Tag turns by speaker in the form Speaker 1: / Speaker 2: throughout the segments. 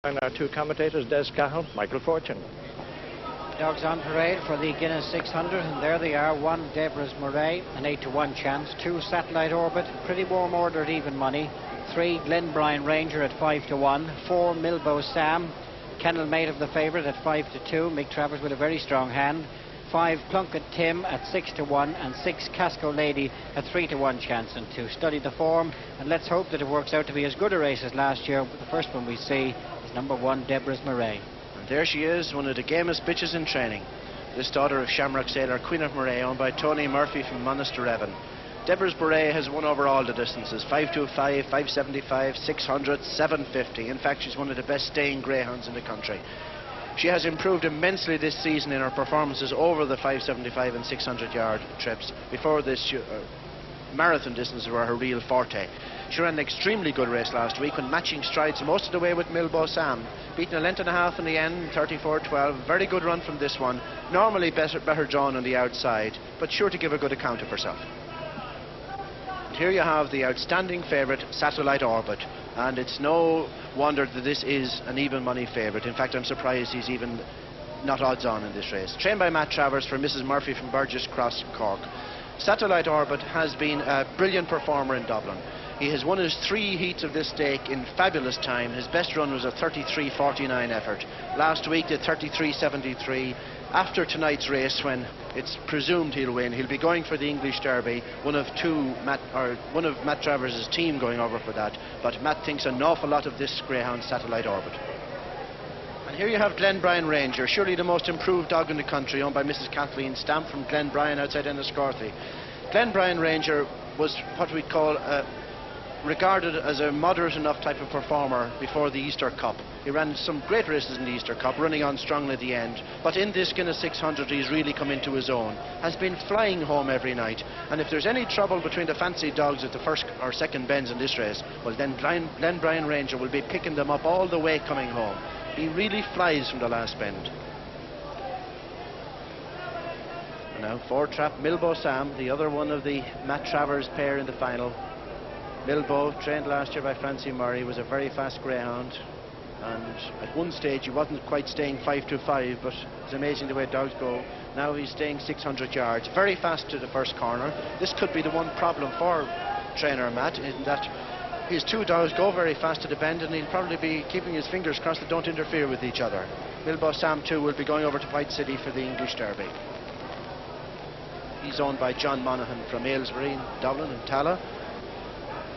Speaker 1: And our two commentators, Des Cahill, Michael Fortune.
Speaker 2: Dogs on parade for the Guinness 600, and there they are. 1 Deborah's Murray, an 8-to-1 chance. 2 Satellite Orbit, pretty warm order at even money. 3 Glenbrine Ranger at 5-to-1. 4 Milbo Sam, kennel mate of the favourite at 5-to-2. Mick Travers with a very strong hand. 5 Plunkett Tim at 6-to-1, and 6 Casco Lady at 3-to-1 chance. And to study the form, and let's hope that it works out to be as good a race as last year. But the first one we see is number 1 Deborah's Murray.
Speaker 3: And there she is, one of the gamest bitches in training. This daughter of Shamrock Sailor, Queen of Murray, owned by Tony Murphy from Monasterevin. Deborah's Murray has won over all the distances: 525, 575, 600, 750. In fact, she's one of the best staying greyhounds in the country. She has improved immensely this season in her performances over the 575 and 600 yard trips. Before this, marathon distances were her real forte. She ran an extremely good race last week when matching strides most of the way with Milbo Sam, beaten a length and a half in the end, 34-12. Very good run from this one. Normally better drawn on the outside, but sure to give a good account of herself. And here you have the outstanding favourite, Satellite Orbit, and it's no wonder that this is an even money favourite. In fact, I'm surprised he's even not odds on in this race. Trained by Matt Travers for Mrs. Murphy from Burgess Cross, Cork. Satellite Orbit has been a brilliant performer in Dublin. He has won his 3 heats of this stake in fabulous time. His best run was a 33.49 effort. Last week did 33.73. After tonight's race, when it's presumed he'll win, he'll be going for the English Derby. One of Matt Travers' team going over for that. But Matt thinks an awful lot of this greyhound, Satellite Orbit. And here you have Glenbrine Ranger, surely the most improved dog in the country, owned by Mrs. Kathleen Stamp from Glenbrine outside Enniscorthy. Glenbrine Ranger was what we call regarded as a moderate enough type of performer before the Easter Cup. He ran some great races in the Easter Cup, running on strongly at the end, but in this Guinness 600 he's really come into his own. Has been flying home every night, and if there's any trouble between the fancy dogs at the first or second bends in this race, well then Glenbrine Ranger will be picking them up all the way coming home. He really flies from the last bend. And now 4-trap Milbo Sam, the other one of the Matt Travers pair in the final. Milbo, trained last year by Francie Murray, was a very fast greyhound, and at one stage he wasn't quite staying 5-5, but it's amazing the way dogs go. Now he's staying 600 yards, very fast to the first corner. This could be the one problem for trainer Matt, in that his 2 dogs go very fast to the bend, and he'll probably be keeping his fingers crossed that don't interfere with each other. Milbo Sam too will be going over to White City for the English Derby. He's owned by John Monaghan from Aylesbury, Dublin and Tala.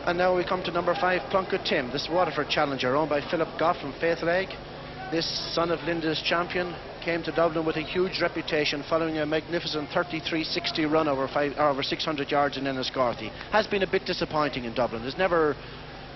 Speaker 3: And now we come to number 5, Plunkett Tim, this Waterford challenger, owned by Philip Goff from Faithleg. This son of Linda's champion came to Dublin with a huge reputation following a magnificent 33.60 run over 600 yards in Enniscorthy. Has been a bit disappointing in Dublin. Has never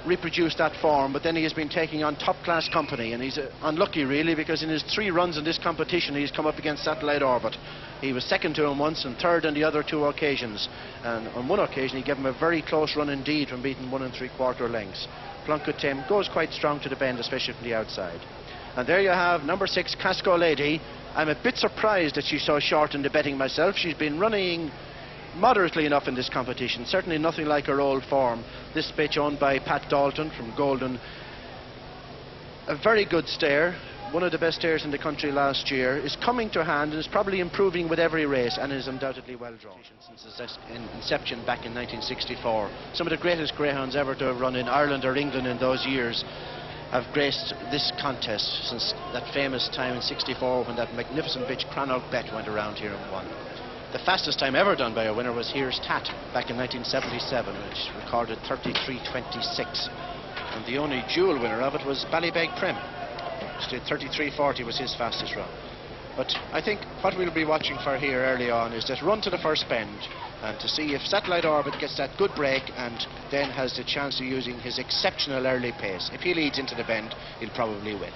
Speaker 3: reproduced that form, but then he has been taking on top-class company, and he's unlucky really, because in his 3 runs in this competition he's come up against Satellite Orbit. He was second to him once and third on the other 2 occasions, and on one occasion he gave him a very close run indeed from beating 1 3/4 lengths. Plunkett Tim goes quite strong to the bend, especially from the outside. And there you have number 6, Casco Lady. I'm a bit surprised that she's so short in the betting myself. She's been running moderately enough in this competition, certainly nothing like her old form. This bitch, owned by Pat Dalton from Golden, a very good stare, one of the best stares in the country last year, is coming to hand and is probably improving with every race, and is undoubtedly well drawn since its inception back in 1964. Some of the greatest greyhounds ever to have run in Ireland or England in those years have graced this contest since that famous time in '64 when that magnificent bitch Cranach Bet went around here and won. The fastest time ever done by a winner was Here's Tat back in 1977, which recorded 33.26. And the only dual winner of it was Ballybeg Prim, which did 33.40, was his fastest run. But I think what we'll be watching for here early on is that run to the first bend, and to see if Satellite Orbit gets that good break and then has the chance of using his exceptional early pace. If he leads into the bend, he'll probably win.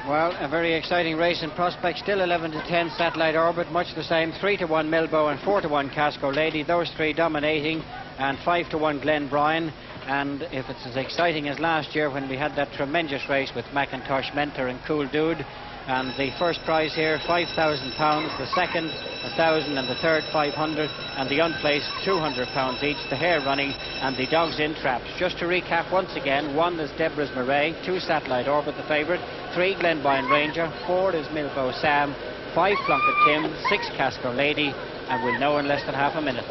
Speaker 2: Well, a very exciting race in prospect. Still 11-10 Satellite Orbit, much the same. 3-1 Milbo and 4-1 Casco Lady. Those 3 dominating, and 5-1 Glenbrine. And if it's as exciting as last year when we had that tremendous race with Macintosh Mentor and Cool Dude, And the first prize here, £5,000, the second 1,000, and the third 500, and the unplaced £200 each. The hare running and the dogs in traps. Just to recap once again: 1 is Deborah's Murray, 2 Satellite Orbit, the favourite, 3 Glenbine Ranger, 4 is Milbo Sam, 5 Plunkett Tim, 6 Casco Lady, and we'll know in less than half a minute.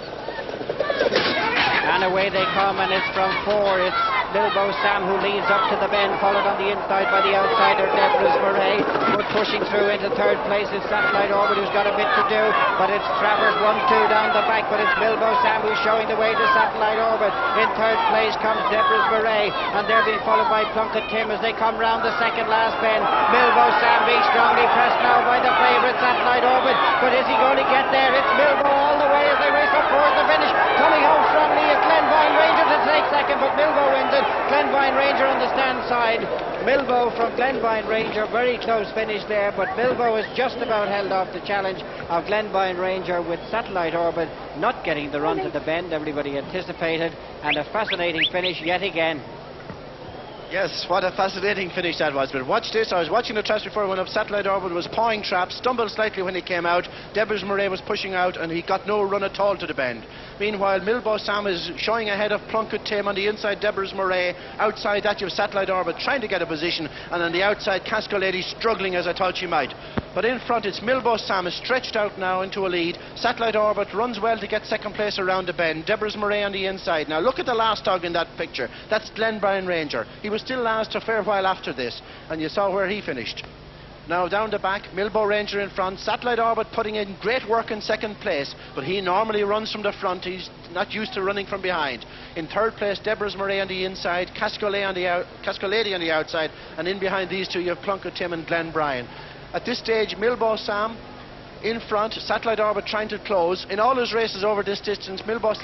Speaker 2: And away they come, and it's from 4. It's Milbo Sam who leads up to the bend, followed on the inside by the outsider Deborah's Murray. But pushing through into third place is Satellite Orbit, who's got a bit to do, but it's Travers 1-2 down the back, but it's Milbo Sam who's showing the way to Satellite Orbit. In third place comes Deborah's Murray, and they're being followed by Plunkett Tim as they come round the second last bend. Milbo Sam being strongly pressed now by the favourite Satellite Orbit, but is he going to get there? It's Milbo all the way as they race up towards the finish. Coming home strongly is Glenbine Ranger to take second, but Milbo wins it. Glenbine Ranger on the stand side. Milbo from Glenbine Ranger, very close finish there, but Milbo has just about held off the challenge of Glenbine Ranger, with Satellite Orbit not getting the run to the bend everybody anticipated, and a fascinating finish yet again.
Speaker 3: Yes, what a fascinating finish that was. But watch this. I was watching the traps before I went up. Satellite Orbit was pawing traps, stumbled slightly when he came out. Deborah's Murray was pushing out, and he got no run at all to the bend. Meanwhile, Milbo Sam is showing ahead of Plunkett Tim on the inside. Deborah's Murray. Outside that, you have Satellite Orbit trying to get a position, and on the outside, Casco Lady struggling as I thought she might. But in front, it's Milbo Sam is stretched out now into a lead. Satellite Orbit runs well to get second place around the bend. Deborah's Murray on the inside. Now look at the last dog in that picture. That's Glenbine Ranger. He was still last a fair while after this, and you saw where he finished. Now down the back, Milbo Ranger in front. Satellite Orbit putting in great work in second place, but he normally runs from the front. He's not used to running from behind. In third place, Deborah's Murray on the inside, Casco Lady on the outside, and in behind these two you have Plunkett Tim and Glen Bryan. At this stage, Milbo Sam in front, Satellite Orbit trying to close. In all his races over this distance, Milbo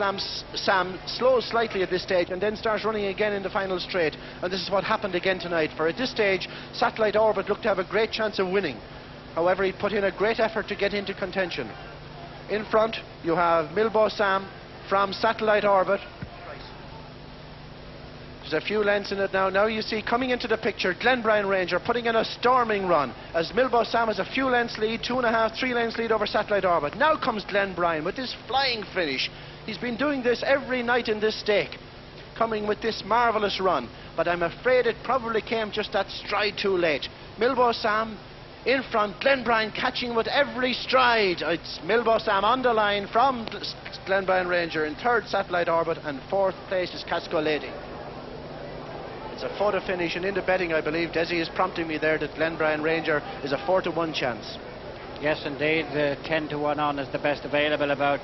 Speaker 3: Sam slows slightly at this stage and then starts running again in the final straight. And this is what happened again tonight. For at this stage, Satellite Orbit looked to have a great chance of winning. However, he put in a great effort to get into contention. In front, you have Milbo Sam from Satellite Orbit. There's a few lengths in it now. Now you see coming into the picture Glenbine Ranger putting in a storming run as Milbo Sam has a few lengths lead, 2.5, 3 lengths lead over Satellite Orbit. Now comes Glenbine with this flying finish. He's been doing this every night in this stake, coming with this marvellous run, but I'm afraid it probably came just that stride too late. Milbo Sam in front, Glenbine catching with every stride. It's Milbo Sam on the line from Glenbine Ranger. In third, Satellite Orbit, and fourth place is Casco Lady. It's a photo finish, and in the betting, I believe Desi is prompting me there that Glenbine Ranger is a 4-to-1 chance.
Speaker 2: Yes, indeed. 10-to-1 on is the best available about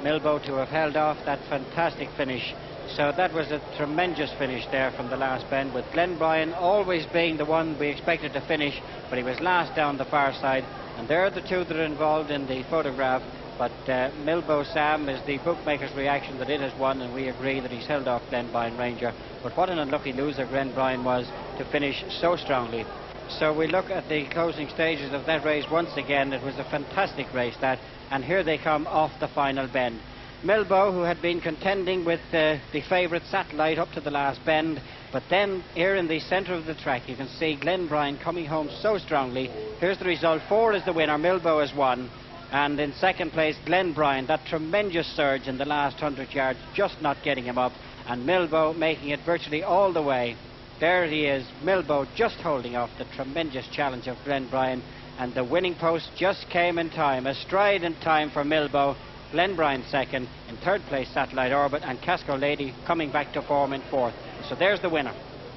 Speaker 2: Milbo to have held off that fantastic finish. So that was a tremendous finish there from the last bend, with Glenbine always being the one we expected to finish, but he was last down the far side. And there are the two that are involved in the photograph. But Milbo Sam is the bookmaker's reaction that it has won, and we agree that he's held off Glenbine Ranger. But what an unlucky loser Glenbine was to finish so strongly. So we look at the closing stages of that race once again. It was a fantastic race, that, and here they come off the final bend. Milbo, who had been contending with the favourite Satellite up to the last bend, but then here in the centre of the track you can see Glenbine coming home so strongly. Here's the result: 4 is the winner, Milbo has won. And in second place, Glenbine, that tremendous surge in the last 100 yards, just not getting him up. And Milbo making it virtually all the way. There he is, Milbo just holding off the tremendous challenge of Glenbine. And the winning post just came in time, a stride in time for Milbo. Glenbine second, in third place Satellite Orbit, and Casco Lady coming back to form in fourth. So there's the winner.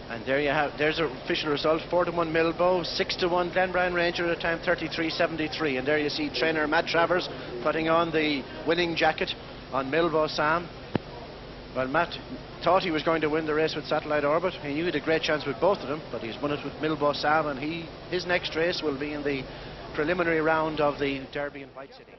Speaker 3: And there you have, there's an official result: 4-to-1 Milbo, 6-to-1 Glenbine Ranger at a time 33.73. And there you see trainer Matt Travers putting on the winning jacket on Milbo Sam. Well, Matt thought he was going to win the race with Satellite Orbit. He knew he had a great chance with both of them, but he's won it with Milbo Sam, and his next race will be in the preliminary round of the Derby in White City.